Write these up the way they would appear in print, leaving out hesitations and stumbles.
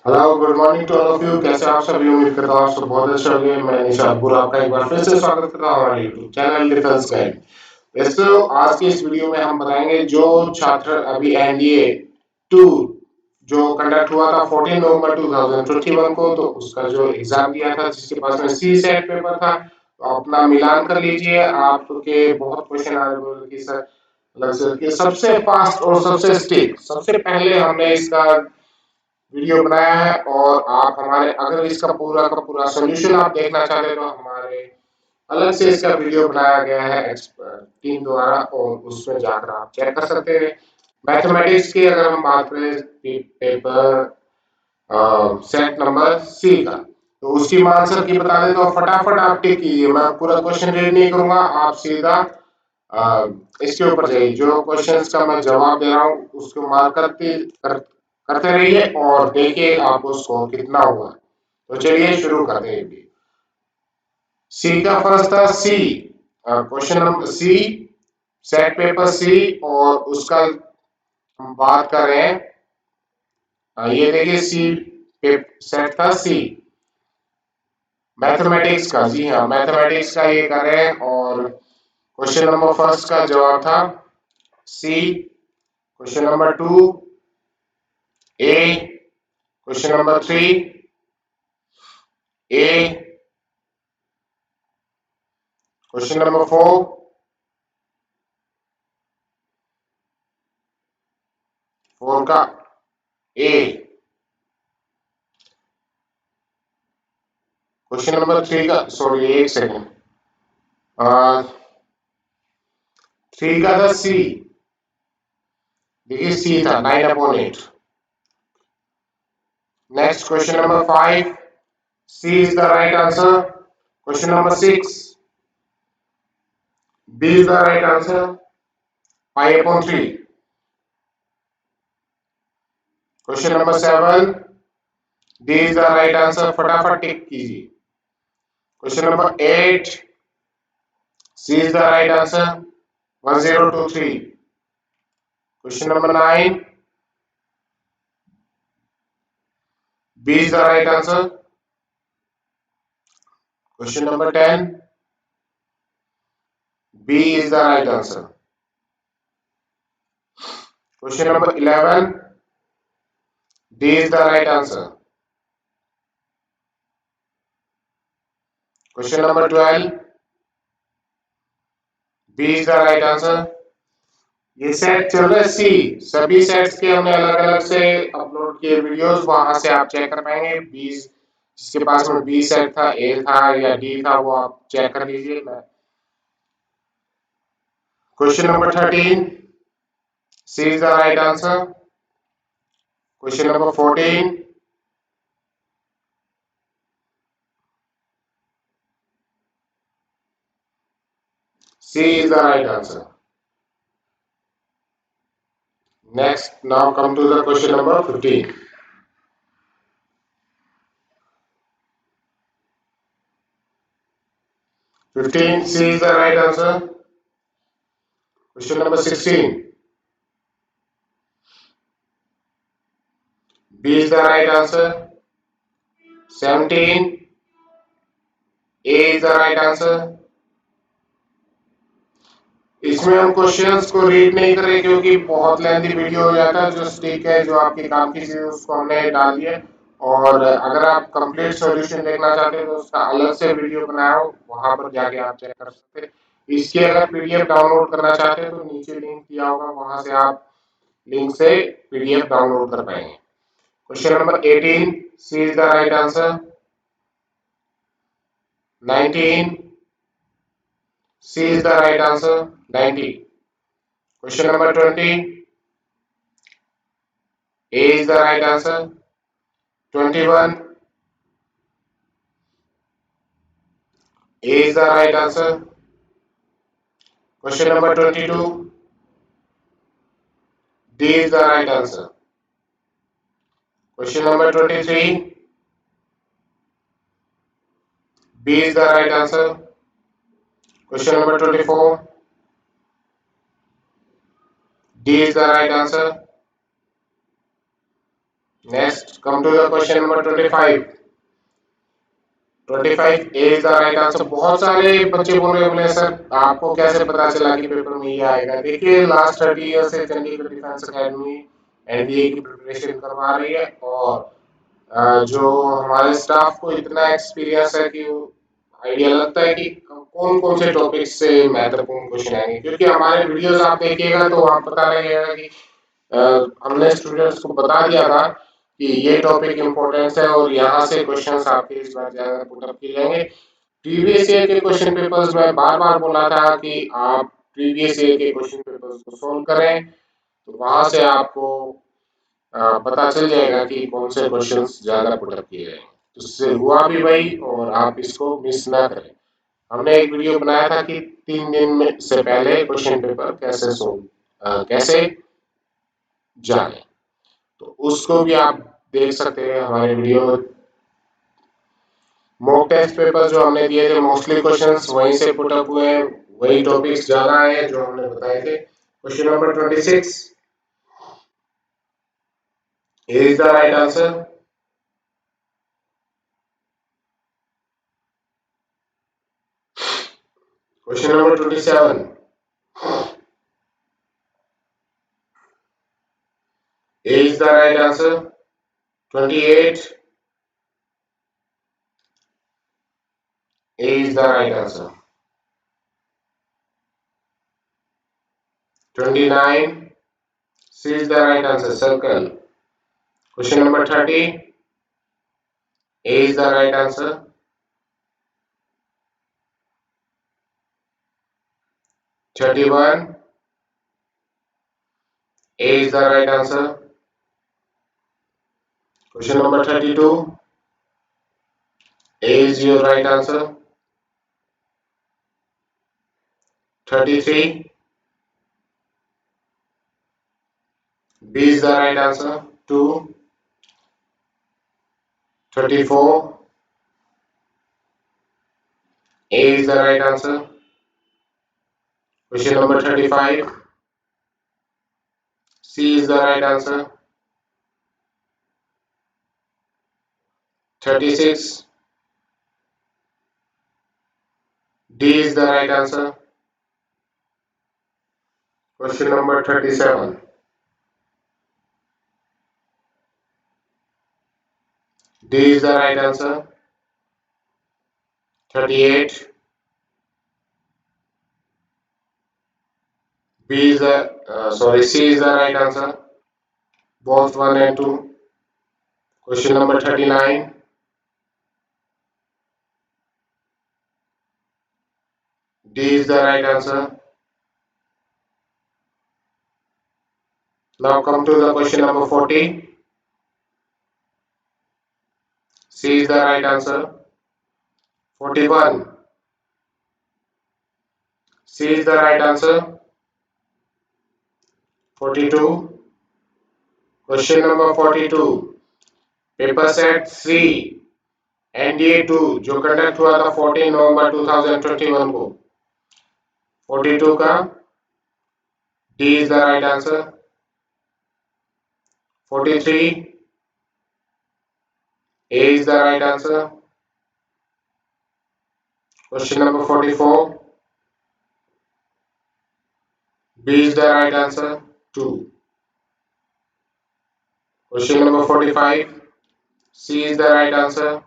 Hello good morning to all of you. कैसे आप सभी? उम्मीद करता हूँ आप सब बहुत अच्छे होंगे। मैं निशादपुर आपका एक बार फिर से स्वागत करता हूँ हमारे यूट्यूब चैनल डिफेंस गाइड। दोस्तों, आज की इस वीडियो में हम बताएंगे जो छात्र अभी एनडीए टू जो कंडक्ट हुआ था 14 नवंबर 2021 को, तो उसका जो एग्जाम दिया था, जिसके पास में सी सेट पेपर था, तो अपना मिलान कर लीजिए। आपके बहुत क्वेश्चन आ रहे हैं कि सर कि सबसे फास्ट और सबसे स्टिक, सबसे पहले हमने इसका वीडियो बनाया है, और आप हमारे अगर इसका पूरा का पूरा सोल्यूशन आप देखना चाहते हैं तो हमारे अलग से इसका वीडियो बनाया गया है एक्सपर्ट टीम द्वारा, और उसमें जाकर आप चेक कर सकते हैं। मैथमेटिक्स की अगर हम बात करें पेपर सेट नंबर सी का, तो उसकी मैं आंसर की बता दें तो फटाफट आप टिक कीजिए। मैं पूरा क्वेश्चन रीड नहीं करूंगा, आप सीधा अ, इसके ऊपर जाइए। जो क्वेश्चंस का मैं जवाब दे रहा हूँ उसको मार्क करते रहिए और देखिए आपको स्कोर कितना हुआ। तो चलिए शुरू करते हैं। सी का फर्स्ट था C, question number C, set paper C, और उसका हम बात कर रहे हैं। ये देखिए सी सेट था सी, मैथमेटिक्स का। जी हाँ, मैथमेटिक्स का ये कर रहे हैं, और क्वेश्चन नंबर फर्स्ट का जवाब था C. Question number two A, question number three A, question number four four का ए, क्वेश्चन नंबर थ्री का, सॉरी एक सेकेंड, थ्री का था सी। देखिए सी था 9/8। Next question number five, C is the right answer. Question number six, B is the right answer, 5/3। Question number seven, D is the right answer, फटाफट tick कीजिए। Question number eight, C is the right answer, 1023। Question number nine, B is the right answer. Question number 10, B is the right answer. Question number 11, D is the right answer. Question number 12, B is the right answer. ये set चल रहा है सी। सभी sets के हमने अलग अलग से अपलोड किए वीडियोस, वहां से आप चेक कर पाएंगे। बी जिसके पास में बी सेट था, ए था या डी था, वो आप चेक कर लीजिए। Question number 13, C is the right answer. Question number 14, C is the right answer. Next, now come to the question number 15। 15, C is the right answer. Question number 16, B is the right answer. 17, A is the right answer. इसमें हम questions को read नहीं करें क्योंकि बहुत lengthy video हो जाता है। जो स्टिक है, जो आपके काम की चीज है, उसको हमने डाल दिया। और अगर आप कंप्लीट सॉल्यूशन देखना चाहते हैं तो उसका अलग से वीडियो बनाया हो, वहां पर जाके आप चेक कर सकते हैं। इसकी अगर पीडीएफ डाउनलोड करना चाहते हैं तो नीचे लिंक दिया होगा, वहां से आप लिंक से पीडीएफ डाउनलोड कर पाएंगे। Question number 18, C is the right answer. 19, C is the right answer, 90। Question number 20, A is the right answer. 21, A is the right answer. Question number 22, D is the right answer. Question number 23, B is the right answer. Question number 24, D is the right answer. Next, come to the question number 25. 25 A is the right answer. बहुत सारे बच्चे बोल रहे बोले sir आपको कैसे पता चला कि पेपर में ये आएगा। देखिए लास्ट 30 ईयर से चंडीगढ़ डिफेंस एकेडमी एनडीए की प्रिपरेशन करवा रही है और जो हमारे स्टाफ को इतना एक्सपीरियंस है कि आइडिया लगता है कि कौन कौन से टॉपिक से महत्वपूर्ण क्वेश्चन आएंगे, क्योंकि हमारे वीडियोस आप देखिएगा तो वहां पता लगेगा कि हमने स्टूडेंट्स को बता दिया था कि ये टॉपिक इम्पोर्टेंस है और यहाँ से क्वेश्चंस आपके इस बार ज्यादा पुटअप किए जाएंगे। प्रीवियस ईयर के क्वेश्चन पेपर्स में बार बार बोला था कि आप प्रीवियस ईयर के क्वेश्चन पेपर्स को सोल्व करें, तो वहां से आपको पता चल जाएगा कि कौन से क्वेश्चंस ज्यादा पुटअप किए जाएंगे। तो इससे हुआ भी वही और आप इसको मिस ना करें। हमने एक वीडियो बनाया था कि 3 दिन में से पहले क्वेश्चन पेपर कैसे सोल्व कैसे जाने, तो उसको भी आप देख सकते हैं हमारे वीडियो में। मॉक टेस्ट पेपर जो हमने दिए थे मोस्टली क्वेश्चंस वहीं से पुट अप हुए हैं, वही टॉपिक्स ज्यादा आए हैं जो हमने बताए थे। Question number 26 is the right answer. Question number 27 is the right answer. 28 is the right answer. 29 C is the right answer. Circle. Question number 30 A is the right answer. 31 A is the right answer. Question number 32 A is your right answer. 33 B is the right answer. 2 34 A is the right answer. Question number 35 C is the right answer. 36 D is the right answer. Question number 37 D is the right answer. 38 B is the C is the right answer. Both 1 and 2. Question number 39 D is the right answer. Now come to the question number 40. C is the right answer. 41 C is the right answer. 42 Question number 42 paper set 3 NDA 2 जो conduct हुआ था 14 नवंबर 2021 को, 42 का D is the right answer. 43 A is the right answer. Question number 44 B is the right answer 2। Question number 45 C is the right answer.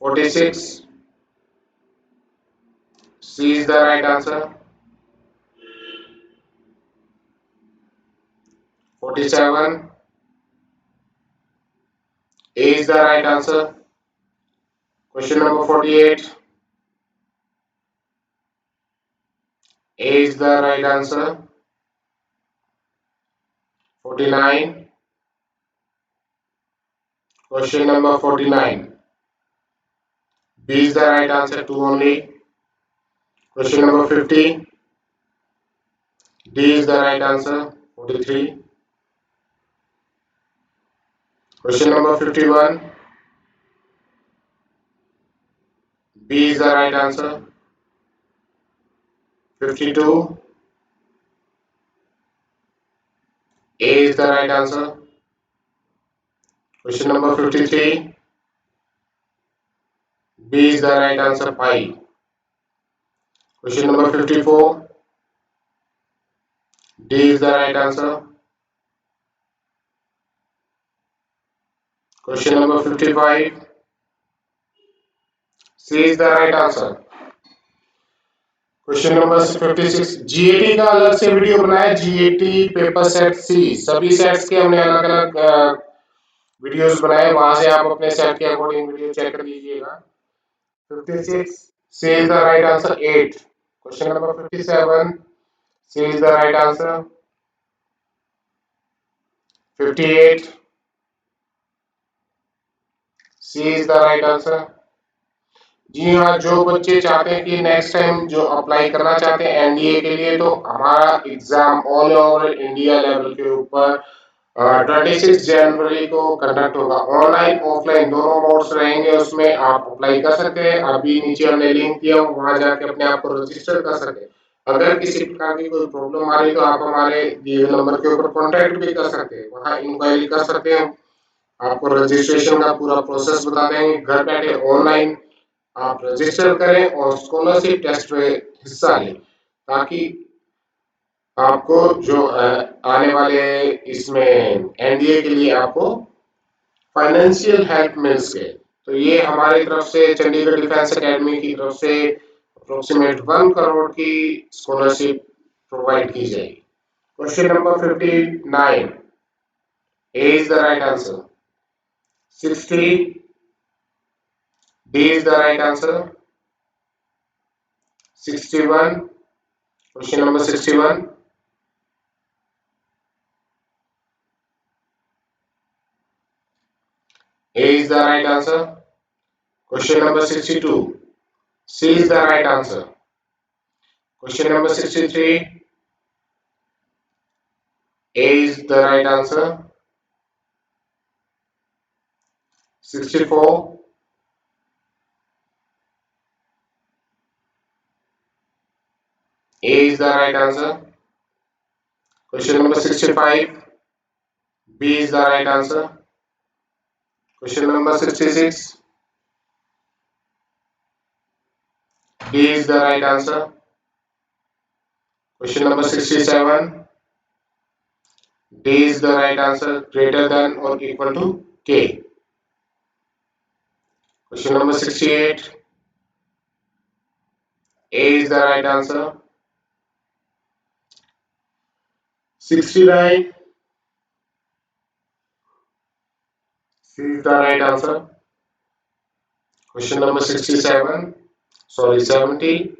46 C is the right answer. 47 A is the right answer. Question number 48 A is the right answer. 49 Question number 49 B is the right answer, 2 only. Question number 50 D is the right answer, 43. Question number 51 B is the right answer. 52 A is the right answer. Question number 53. B is the right answer. Pi. Question number 54. D is the right answer. Question number 55. C is the right answer. Question number 56 GAT का अलग से video बनाया GAT paper set सी सभी sets के हमने अलग अलग videos बनाए वहां से आप अपने सेट के अकॉर्डिंग वीडियो चेक कर लीजिएगा 56 C is the right answer 8 question number 57 C is the right answer 58 C is the right answer जी हाँ जो बच्चे चाहते हैं कि नेक्स्ट टाइम जो अप्लाई करना चाहते हैं एनडीए के लिए तो हमारा exam all over India level के ऊपर 26 जनवरी को कंडक्ट होगा ऑनलाइन ऑफलाइन दोनों मोड्स रहेंगे उसमें आप अप्लाई कर सकते हैं अभी नीचे हमने लिंक दिया वहां जाके अपने आप को रजिस्टर कर सकते हैं अगर किसी प्रकार की कोई प्रॉब्लम आ रही तो आप हमारे दिए हुए नंबर के ऊपर कॉन्टैक्ट भी कर सकते हैं वहां इंक्वायरी कर सकते हैं आपको रजिस्ट्रेशन का पूरा प्रोसेस बता देंगे घर बैठे ऑनलाइन आप रजिस्टर करें और स्कॉलरशिप टेस्ट में हिस्सा लें ताकि आपको जो आने वाले इसमें एनडीए के लिए आपको फाइनेंशियल हेल्प मिल सके तो ये हमारी तरफ से चंडीगढ़ डिफेंस एकेडमी की तरफ से अप्रोक्सीमेट 1 करोड़ की स्कॉलरशिप प्रोवाइड की जाएगी question number 59 A is the right answer 60 D is the right answer 61 question number 61 A is the right answer. Question number 62. C is the right answer. Question number 63. A is the right answer. 64. A is the right answer. Question number 65. B is the right answer. Question number 66. D is the right answer. Question number 67. D is the right answer. Greater than or equal to K. Question number 68. A is the right answer. 69. C is the right answer. Question number 67. Sorry, 70.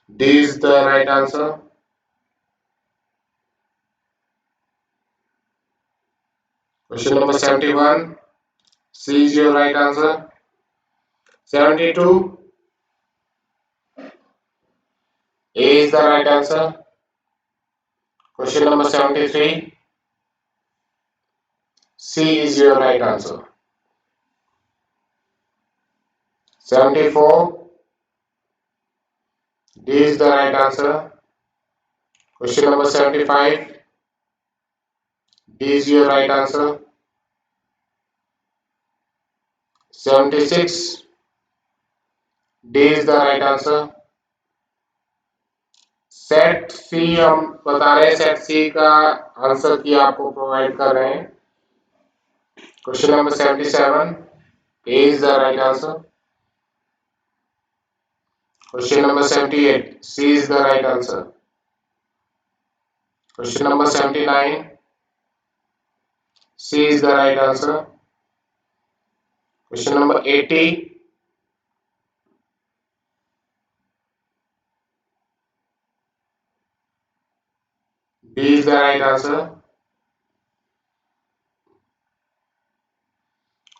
D is the right answer. Question number 71. C is your right answer. 72. A is the right answer. Question number 73. C is your right answer. 74. D is the right answer. Question number 75. D is your right answer. 76. D is the right answer. Set C हम बता रहे हैं set सी का answer की आपको provide कर रहे हैं question number 77 A is the right answer question number 78 C is the right answer question number 79 C is the right answer question number 80 B is the right answer.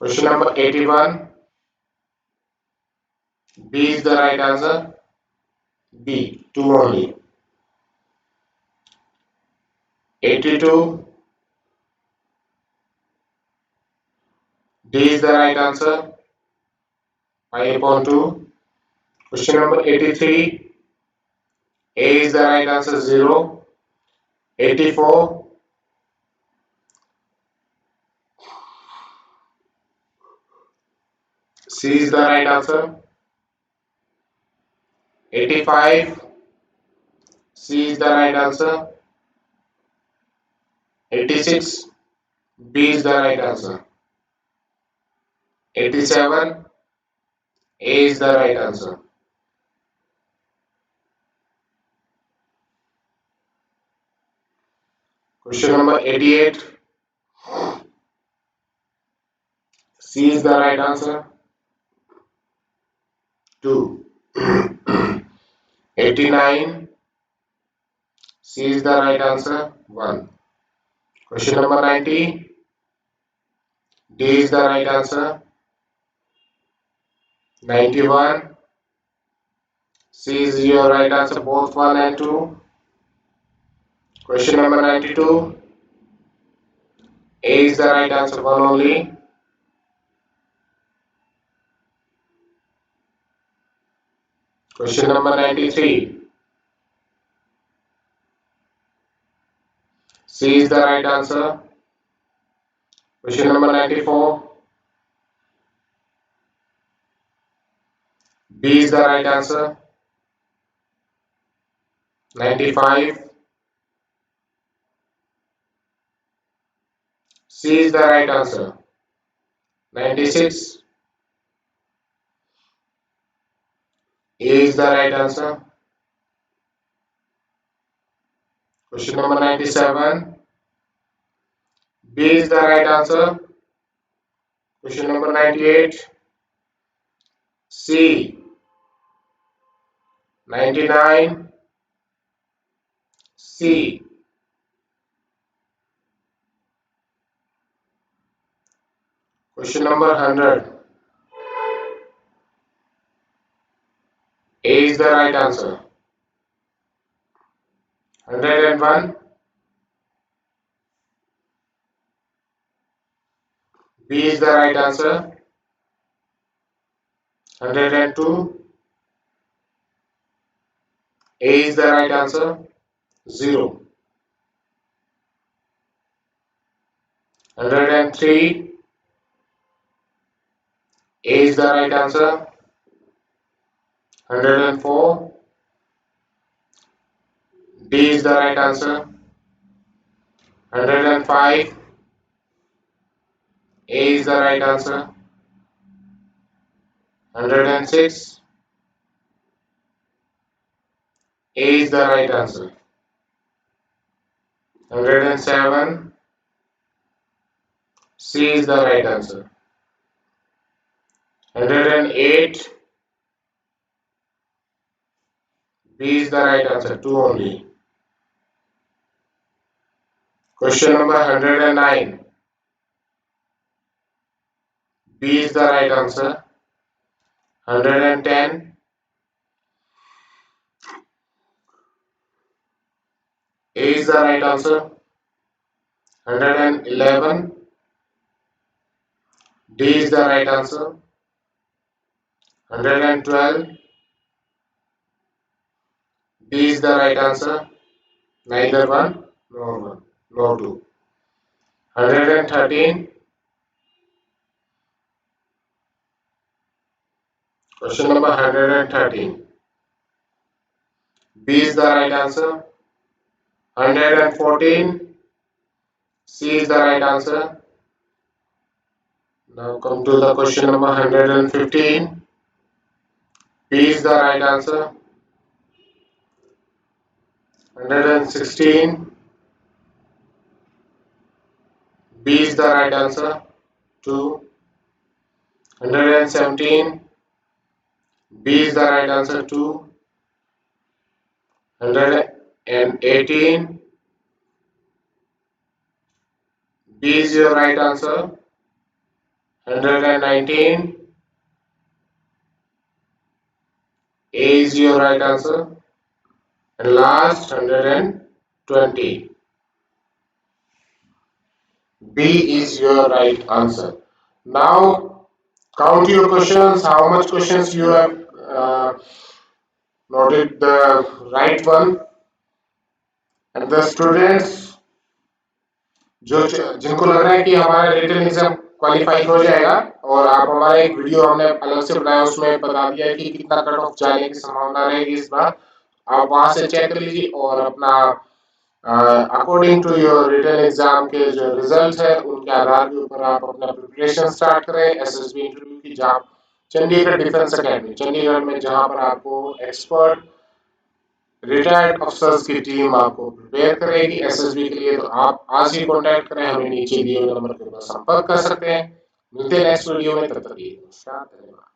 Question number 81. B is the right answer. B. 2 only. 82. D is the right answer. 5/2. Question number 83. A is the right answer 0. 84. C is the right answer. 85. C is the right answer. 86. B is the right answer. 87. A is the right answer. Question number 88. C is the right answer. 2. 89. C is the right answer. 1. Question number 90. D is the right answer. 91. C is your right answer, both 1 and 2. Question number 92. A is the right answer, 1 only. Question number 93. C is the right answer. Question number 94. B is the right answer. 95. C is the right answer. 96. A is the right answer. Question number 97. B is the right answer. Question number 98. C. 99. C. Question number 100. A is the right answer. 101. B is the right answer. 102. A is the right answer. 0. 103. A is the right answer. 104. D is the right answer. 105. A is the right answer. 106. A is the right answer. 107. C is the right answer. 108. B is the right answer. 2 only. Question number 109. B is the right answer. 110. A is the right answer. 111. D is the right answer. 112. B is the right answer. Neither one nor one nor two. 113. Question number 113. B is the right answer. 114. C is the right answer. Now come to the question number 115. B is the right answer. 116. B is the right answer. 2. 117. B is the right answer. 2. 118. B is your right answer. 119. A is your right answer. And last 120. B is your right answer. Now count your questions. How much questions you have noted the right one. And the students जो जिनको लग रहा है कि हमारा written exam qualify हो जाएगा, और आप हमारा एक वीडियो हमने अलग से बनाया, उसमें बता दिया है कि कितना कट ऑफ जाने की संभावना रहेगी इस बार, आप वहां से चेक कर लीजिए और अपना according to your written exam के जो रिजल्ट है उनके आधार के ऊपर आप अपना प्रिपरेशन स्टार्ट करें एसएसबी इंटरव्यू की, जहाँ चंडीगढ़ डिफेंस एकेडमी चंडीगढ़ में, जहां पर आपको एक्सपर्ट रिटायर्ड अफसर्स की टीम आपको प्रिपेयर करेगी एसएसबी के लिए। तो आप आज ही कॉन्टैक्ट करें, हमें नीचे दिए हुए नंबर के ऊपर संपर्क कर सकते हैं। मिलते हैं नेक्स्ट वीडियो में, तब तक के लिए नमस्कार, धन्यवाद।